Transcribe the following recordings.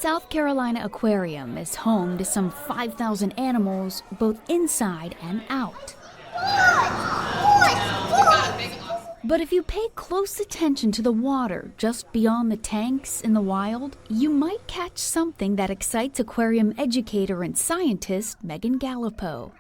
The South Carolina Aquarium is home to some 5,000 animals, both inside and out. But if you pay close attention to the water just beyond the tanks in the wild, you might catch something that excites aquarium educator and scientist Megan Gallipo.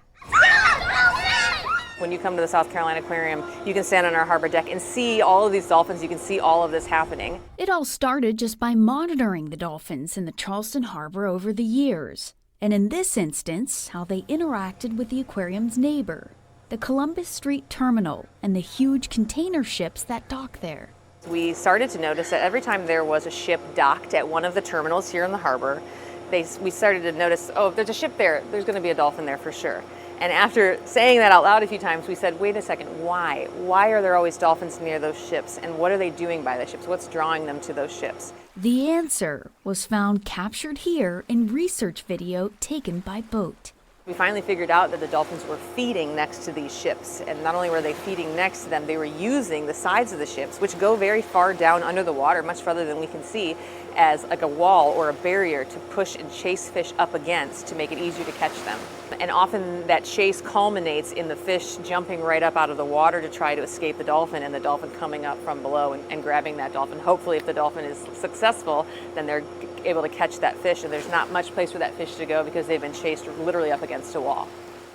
When you come to the South Carolina Aquarium, you can stand on our harbor deck and see all of these dolphins. You can see all of this happening. It all started just by monitoring the dolphins in the Charleston Harbor over the years. And in this instance, how they interacted with the aquarium's neighbor, the Columbus Street Terminal, and the huge container ships that dock there. We started to notice that every time there was a ship docked at one of the terminals here in the harbor, we started to notice, oh, if there's a ship there, there's going to be a dolphin there for sure. And after saying that out loud a few times, we said, wait a second, why? Why are there always dolphins near those ships? And what are they doing by the ships? What's drawing them to those ships? The answer was found captured here in research video taken by boat. We finally figured out that the dolphins were feeding next to these ships. And not only were they feeding next to them, they were using the sides of the ships, which go very far down under the water, much farther than we can see, as like a wall or a barrier to push and chase fish up against to make it easier to catch them. And often that chase culminates in the fish jumping right up out of the water to try to escape the dolphin, and the dolphin coming up from below and grabbing that dolphin. Hopefully, if the dolphin is successful, then they're able to catch that fish, and there's not much place for that fish to go because they've been chased literally up against a wall.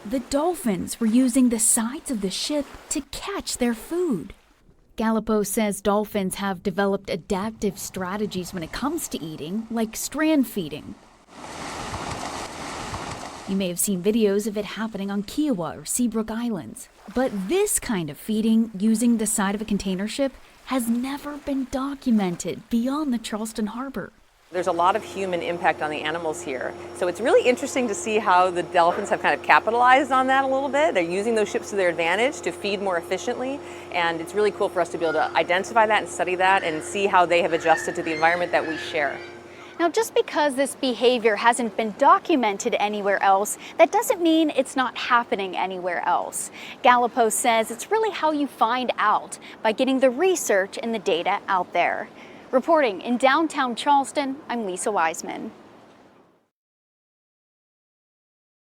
The dolphins were using the sides of the ship to catch their food. Gallipo says dolphins have developed adaptive strategies when it comes to eating, like strand feeding. You may have seen videos of it happening on Kiowa or Seabrook Islands. But this kind of feeding using the side of a container ship has never been documented beyond the Charleston Harbor. There's a lot of human impact on the animals here. So it's really interesting to see how the dolphins have kind of capitalized on that a little bit. They're using those ships to their advantage to feed more efficiently. And it's really cool for us to be able to identify that and study that and see how they have adjusted to the environment that we share. Now, just because this behavior hasn't been documented anywhere else, that doesn't mean it's not happening anywhere else. Gallipo says it's really how you find out, by getting the research and the data out there. Reporting in downtown Charleston, I'm Lisa Wiseman.